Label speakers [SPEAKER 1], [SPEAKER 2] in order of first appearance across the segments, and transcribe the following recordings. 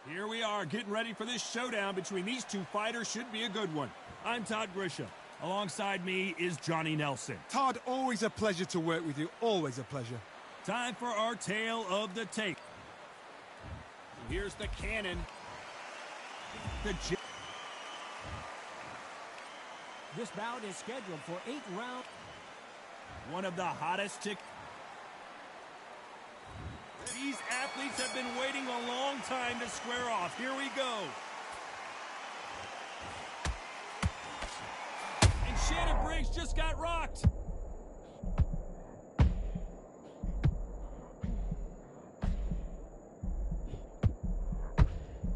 [SPEAKER 1] Here we are, getting ready for this showdown between these two fighters. Should be a good one. I'm Todd Grisham. Alongside me is Johnny Nelson.
[SPEAKER 2] Todd, always a pleasure to work with you. Always a pleasure.
[SPEAKER 1] Time for our tale of the tape. Here's the cannon.
[SPEAKER 3] This bout is scheduled for 8 rounds.
[SPEAKER 1] One of the hottest tick. These athletes have been waiting a long time to square off. Here we go. And Shannon Briggs just got rocked.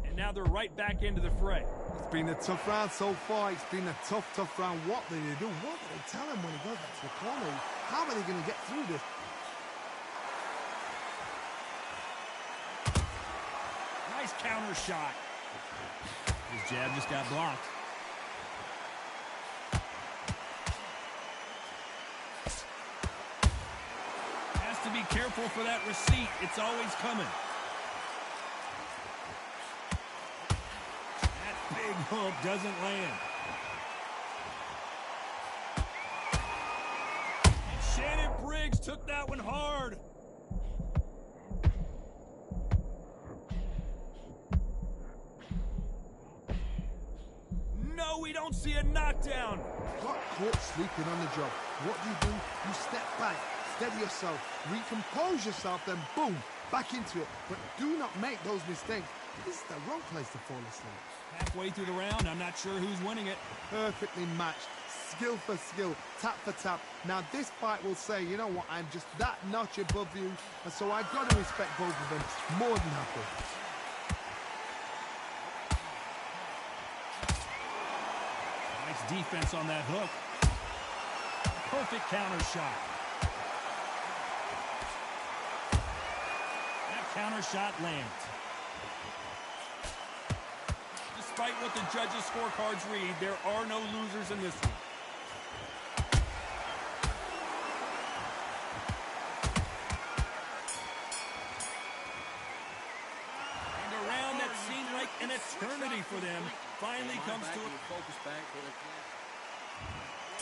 [SPEAKER 1] And now they're right back into the fray.
[SPEAKER 2] It's been a tough round so far. It's been a tough round. What do they do? What do they tell him when he goes back to the corner? How are they going to get through this?
[SPEAKER 1] Nice counter shot. His jab just got blocked. Has to be careful for that receipt. It's always coming. That big hook doesn't land. And Shannon Briggs took that one hard. No, we don't see a knockdown.
[SPEAKER 2] Got caught sleeping on the job. What do? You step back, steady yourself, recompose yourself, then boom, back into it. But do not make those mistakes. This is the wrong place to fall asleep.
[SPEAKER 1] Halfway through the round, I'm not sure who's winning it.
[SPEAKER 2] Perfectly matched, skill for skill, tap for tap. Now this fight will say, you know what, I'm just that notch above you, and so I've got to respect both of them more than happy.
[SPEAKER 1] Defense on that hook. Perfect counter shot. That counter shot lands. Despite what the judges' scorecards read, there are no losers in this one. And a round that seemed like an eternity for them finally comes to a focus back.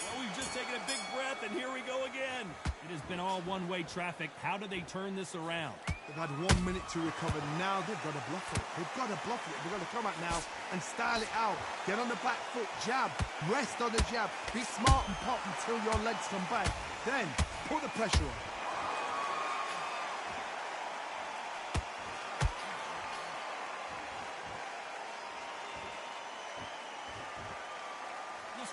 [SPEAKER 1] Well, we've just taken a big breath, and here we go again. It has been all one-way traffic. How do they turn this around?
[SPEAKER 2] They've had 1 minute to recover. Now they've got to bluff it. They've got to bluff it. They've got to come out now and style it out. Get on the back foot, jab, rest on the jab. Be smart and pop until your legs come back. Then put the pressure on.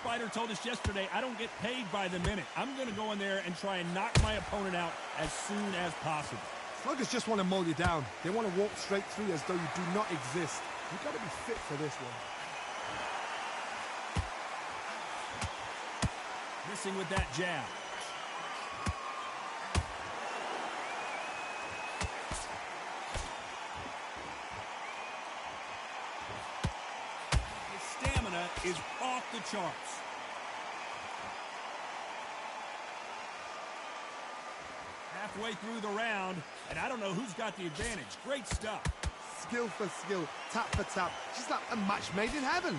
[SPEAKER 1] Fighter told us yesterday, I don't get paid by the minute. I'm going to go in there and try and knock my opponent out as soon as possible.
[SPEAKER 2] Sluggers just want to mow you down. They want to walk straight through as though you do not exist. You've got to be fit for this one.
[SPEAKER 1] Missing with that jab. Is off the charts. Halfway through the round, and I don't know who's got the advantage. Great stuff.
[SPEAKER 2] Skill for skill, tap for tap. Just like a match made in heaven.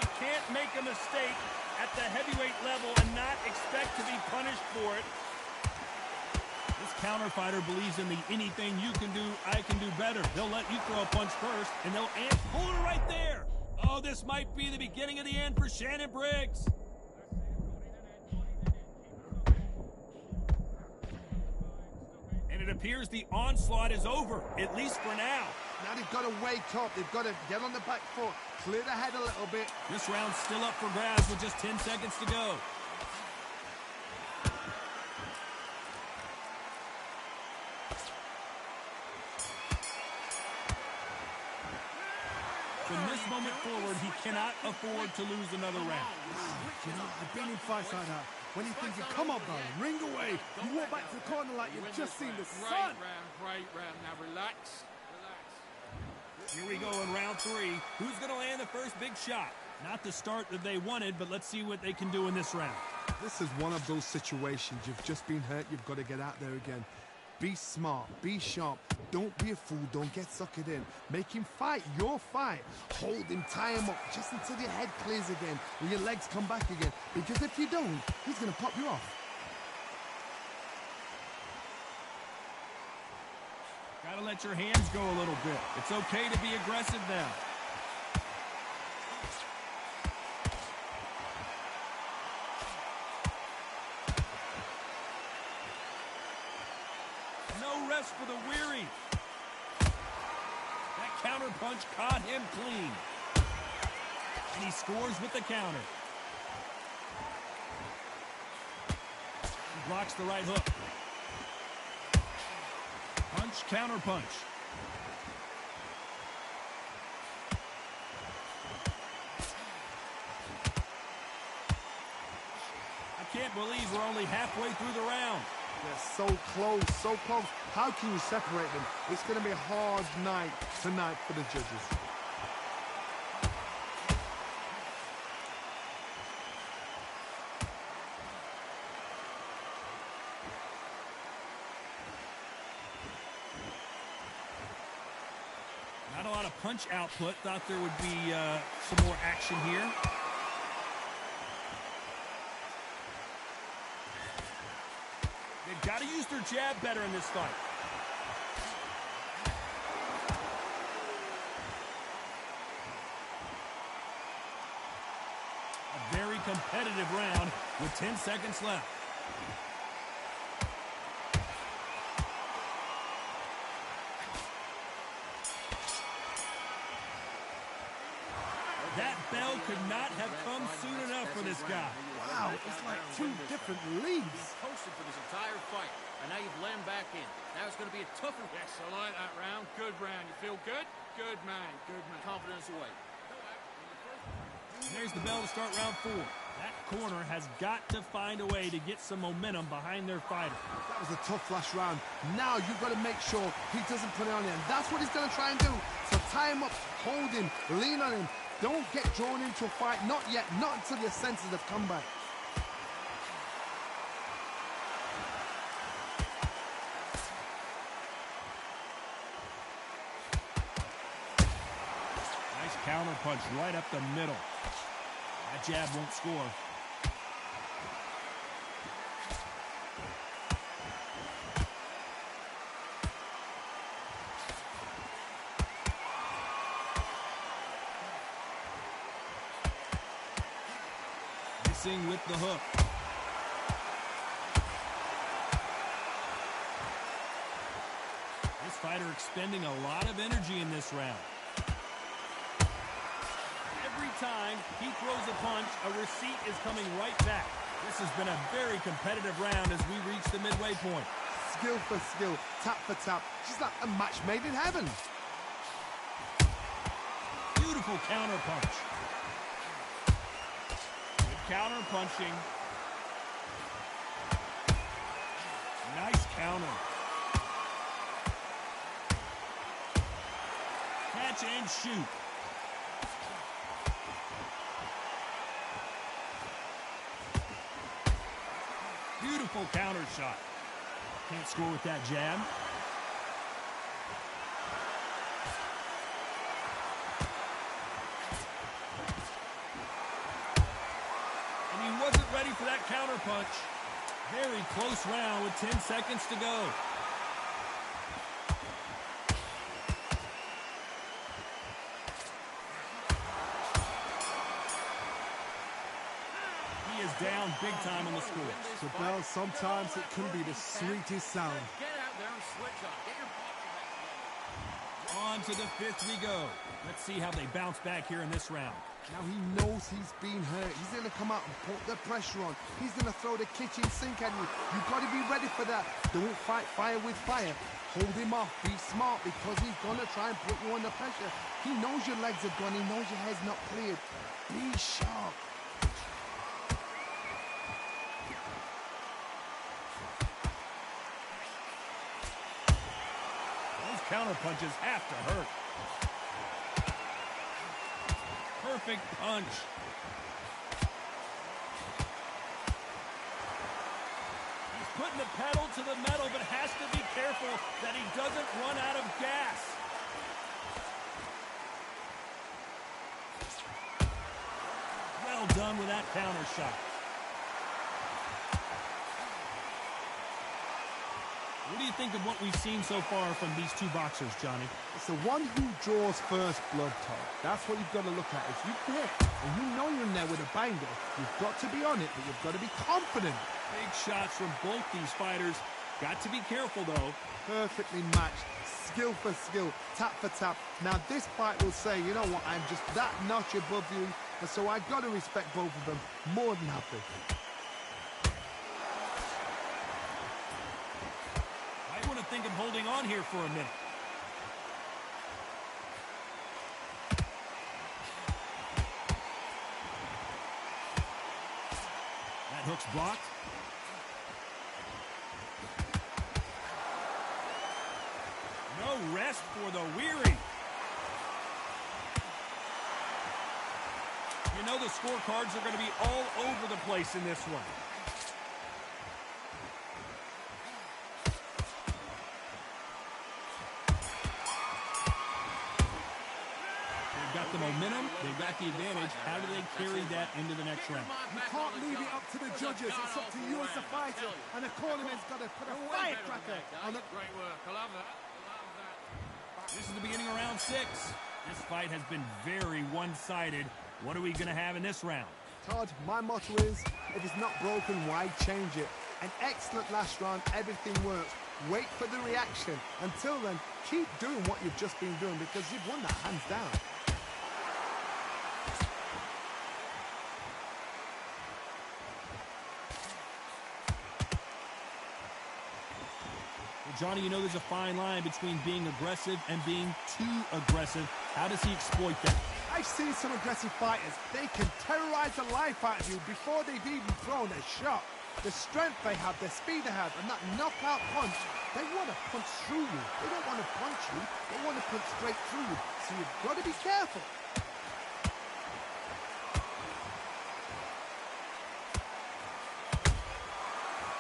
[SPEAKER 1] You can't make a mistake at the heavyweight level and not expect to be punished for it. This counter fighter believes in the anything you can do, I can do better. They'll let you throw a punch first, and they'll hold it right there. Oh, this might be the beginning of the end for Shannon Briggs. And it appears the onslaught is over, at least for now.
[SPEAKER 2] Now they've got to wake up. They've got to get on the back foot, clear the head a little bit.
[SPEAKER 1] This round's still up for grabs with just 10 seconds to go. From this moment forward, he cannot afford to lose another round.
[SPEAKER 2] You know, I've been in fights like that. When you're thinking, come on, darling, ring away. You walk back to the corner like you've just seen the sun.
[SPEAKER 4] Great round. Now relax.
[SPEAKER 1] Here we go in round 3. Who's going to land the first big shot? Not the start that they wanted, but let's see what they can do in this round.
[SPEAKER 2] This is one of those situations. You've just been hurt. You've got to get out there again. Be smart. Be sharp. Don't be a fool. Don't get suckered in. Make him fight your fight. Hold him. Tie him up just until your head clears again and your legs come back again. Because if you don't, he's going to pop you off.
[SPEAKER 1] Gotta let your hands go a little bit. It's okay to be aggressive now. No rest for the weary. That counter punch caught him clean. And he scores with the counter. He blocks the right hook. Punch, counter punch. I can't believe we're only halfway through the round.
[SPEAKER 2] They're so close, so close. How can you separate them? It's going to be a hard night tonight for the judges.
[SPEAKER 1] Not a lot of punch output. Thought there would be some more action here. They've got to use their jab better in this fight. A very competitive round with 10 seconds left. That bell could not have come soon enough for this guy.
[SPEAKER 2] Wow, it's like two different leagues.
[SPEAKER 4] Posted for this entire fight, and now you've let him back in. Now it's going to be a tougher.
[SPEAKER 5] Yes, I like that round. Good round. You feel good? Good man. Good man.
[SPEAKER 4] Confidence away.
[SPEAKER 1] There's the bell to start round 4. That corner has got to find a way to get some momentum behind their fighter.
[SPEAKER 2] That was a tough last round. Now you've got to make sure he doesn't put it on you. And that's what he's going to try and do. So tie him up, hold him, lean on him. Don't get drawn into a fight. Not yet. Not until your senses have come back.
[SPEAKER 1] Nice counter punch right up the middle. That jab won't score. Missing with the hook. This fighter expending a lot of energy in this round. Every time he throws a punch, a receipt is coming right back. This has been a very competitive round as we reach the midway point.
[SPEAKER 2] Skill for skill, tap for tap. Just like a match made in heaven.
[SPEAKER 1] Beautiful counter punch. Good counter punching. Nice counter. Catch and shoot. Beautiful counter shot. Can't score with that jab. And he wasn't ready for that counter punch. Very close round with 10 seconds to go. He is down big time on the score.
[SPEAKER 2] The bell, sometimes it can be the sweetest sound.
[SPEAKER 4] Get out there and switch on. Get your
[SPEAKER 1] On to the 5th we go. Let's see how they bounce back here in this round.
[SPEAKER 2] Now he knows he's been hurt. He's going to come out and put the pressure on. He's going to throw the kitchen sink at you. You've got to be ready for that. Don't fight fire with fire. Hold him off. Be smart because he's going to try and put you under pressure. He knows your legs are gone. He knows your head's not cleared. Be sharp.
[SPEAKER 1] Those counter punches have to hurt. perfect punch. He's putting the pedal to the metal, but has to be careful that he doesn't run out of gas. Well done with that counter shot. What do you think of what we've seen so far from these two boxers, Johnny?
[SPEAKER 2] It's the one who draws first blood, Todd. That's what you've got to look at. If you hit and you know you're in there with a banger, you've got to be on it, but you've got to be confident.
[SPEAKER 1] Big shots from both these fighters. Got to be careful, though.
[SPEAKER 2] Perfectly matched, skill for skill, tap for tap. Now this fight will say, you know what, I'm just that notch above you, and so I've got to respect both of them more than happy.
[SPEAKER 1] I want to think of holding on here for a minute. That hook's blocked. No rest for the weary. You know the scorecards are going to be all over the place in this one. They've got the momentum, they've got the advantage. How do they carry that into the next round?
[SPEAKER 2] You can't leave it up to the judges. It's up to you as the fighter, and the cornerman's got to put a firecracker on the...
[SPEAKER 5] Great work. I love that. I love that.
[SPEAKER 1] This is the beginning of round 6. This fight has been very one-sided. What are we going to have in this round?
[SPEAKER 2] Todd, my motto is, if it's not broken, why change it? An excellent last round, everything works. Wait for the reaction. Until then, keep doing what you've just been doing because you've won that hands down.
[SPEAKER 1] Well, Johnny, you know there's a fine line between being aggressive and being too aggressive. How does he exploit that?
[SPEAKER 2] I've seen some aggressive fighters. They can terrorize the life out of you before they've even thrown a shot. The strength they have, the speed they have, and that knockout punch, they want to punch through you. They don't want to punch you. They want to punch straight through you. So you've got to be careful.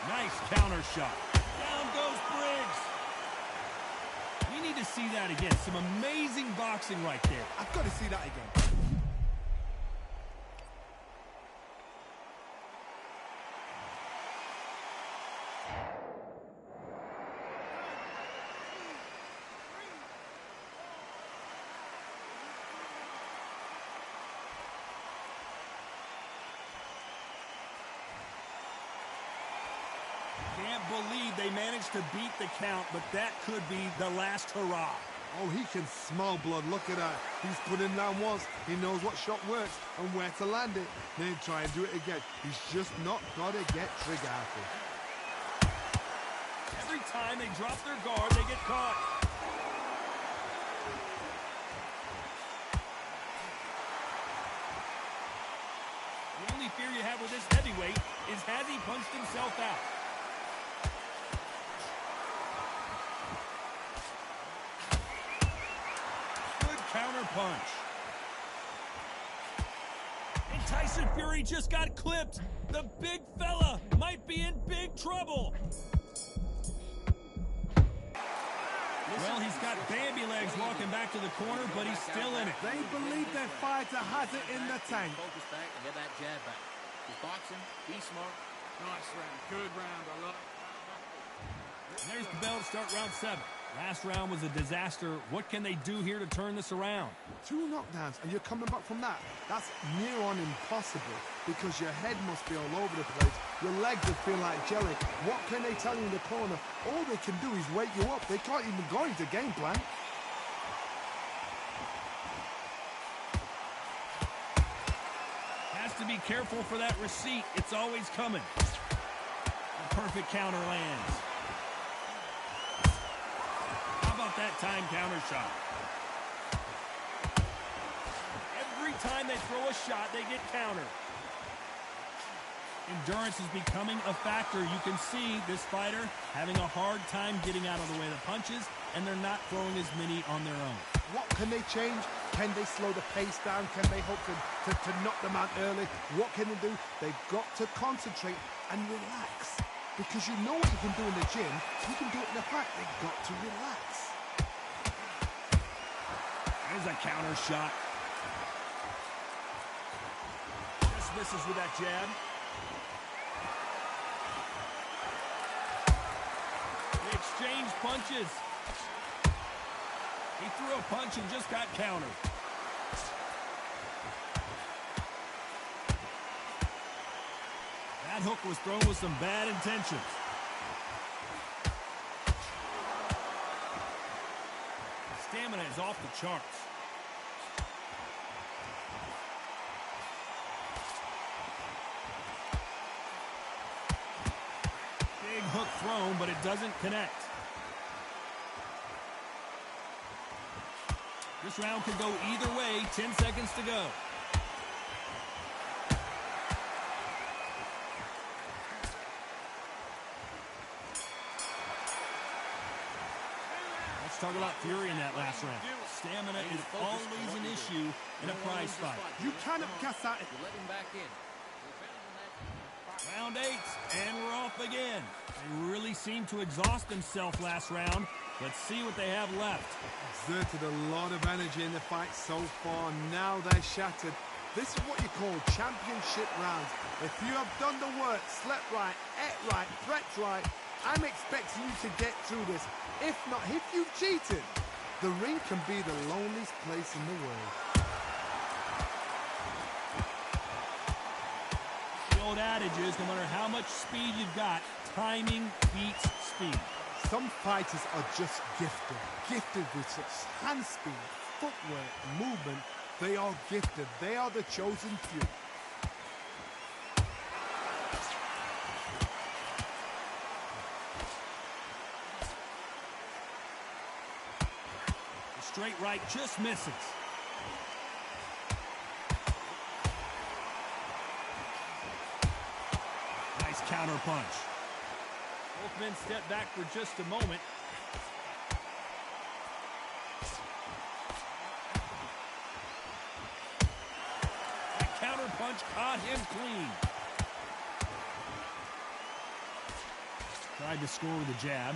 [SPEAKER 1] Nice counter shot. Down goes Briggs. We need to see that again. Some amazing boxing right there.
[SPEAKER 2] I've got to see that again.
[SPEAKER 1] Can't believe they managed to beat the count, but that could be the last hurrah.
[SPEAKER 2] Oh, he can smell blood. Look at that. He's put him down once. He knows what shot works and where to land it. Then try and do it again. He's just not got to get trigger happy.
[SPEAKER 1] Every time they drop their guard, they get caught. The only fear you have with this heavyweight is has he punched himself out? Good counter punch. And Tyson Fury just got clipped. The big fella might be in big trouble. Well, he's got Bambi legs walking back to the corner, but he's still in it.
[SPEAKER 2] They believe their fighter has it in the tank.
[SPEAKER 4] Focus back and get that jab back. He's boxing. He's smart.
[SPEAKER 5] Nice round. Good round. I love it.
[SPEAKER 1] There's the bell to start round 7. Last round was a disaster. What can they do here to turn this around?
[SPEAKER 2] 2 knockdowns, and you're coming back from that. That's near on impossible because your head must be all over the place. Your legs will feel like jelly. What can they tell you in the corner? All they can do is wake you up. They can't even go into game plan.
[SPEAKER 1] Has to be careful for that receipt. It's always coming. The perfect counter lands. How about that time counter shot? Every time they throw a shot, they get countered. Endurance is becoming a factor. You can see this fighter having a hard time getting out of the way of the punches, and they're not throwing as many on their own.
[SPEAKER 2] What can they change? Can they slow the pace down? Can they hope to knock them out early? What can they do? They've got to concentrate and relax. Because you know what you can do in the gym, you can do it in the fight. They've got to relax.
[SPEAKER 1] There's a counter shot. Just misses with that jab. They exchange punches. He threw a punch and just got countered. That hook was thrown with some bad intentions. Stamina is off the charts. Big hook thrown, but it doesn't connect. This round could go either way. 10 seconds to go. Let's talk about fury in that last round. Stamina is always an issue in a prize fight.
[SPEAKER 2] You cannot cast out.
[SPEAKER 4] You let him back in.
[SPEAKER 1] Round 8, and we're off again. They really seemed to exhaust themselves last round. Let's see what they have left.
[SPEAKER 2] Exerted a lot of energy in the fight so far. Now they're shattered. This is what you call championship rounds. If you have done the work, slept right, ate right, prepped right, I'm expecting you to get through this. If not, if you've cheated, the ring can be the loneliest place in the world.
[SPEAKER 1] The old adage is, no matter how much speed you've got, timing beats speed.
[SPEAKER 2] Some fighters are just gifted with such hand speed, footwork, movement. They are gifted. They are the chosen few.
[SPEAKER 1] The straight right just misses. Nice counter punch. Both men step back for just a moment. That counter punch caught him clean. Tried to score with a jab.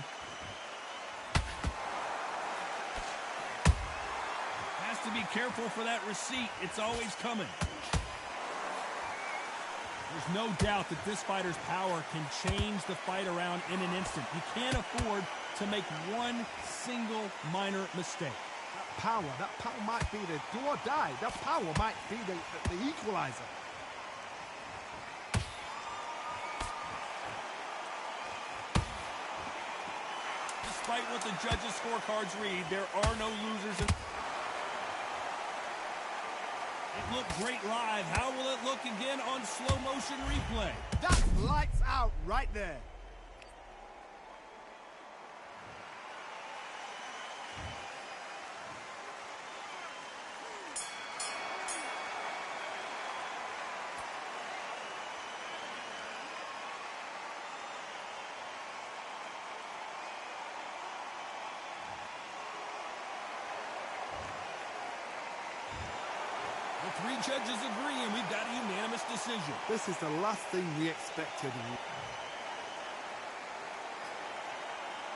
[SPEAKER 1] Has to be careful for that receipt. It's always coming. There's no doubt that this fighter's power can change the fight around in an instant. You can't afford to make one single minor mistake.
[SPEAKER 2] That power might be the do or die. That power might be the equalizer.
[SPEAKER 1] Despite what the judges' scorecards read, there are no losers. It looked great live. How will it look again on slow motion replay?
[SPEAKER 2] That's lights out right there.
[SPEAKER 1] The three judges agree, and we've got a unanimous decision.
[SPEAKER 2] This is the last thing we expected.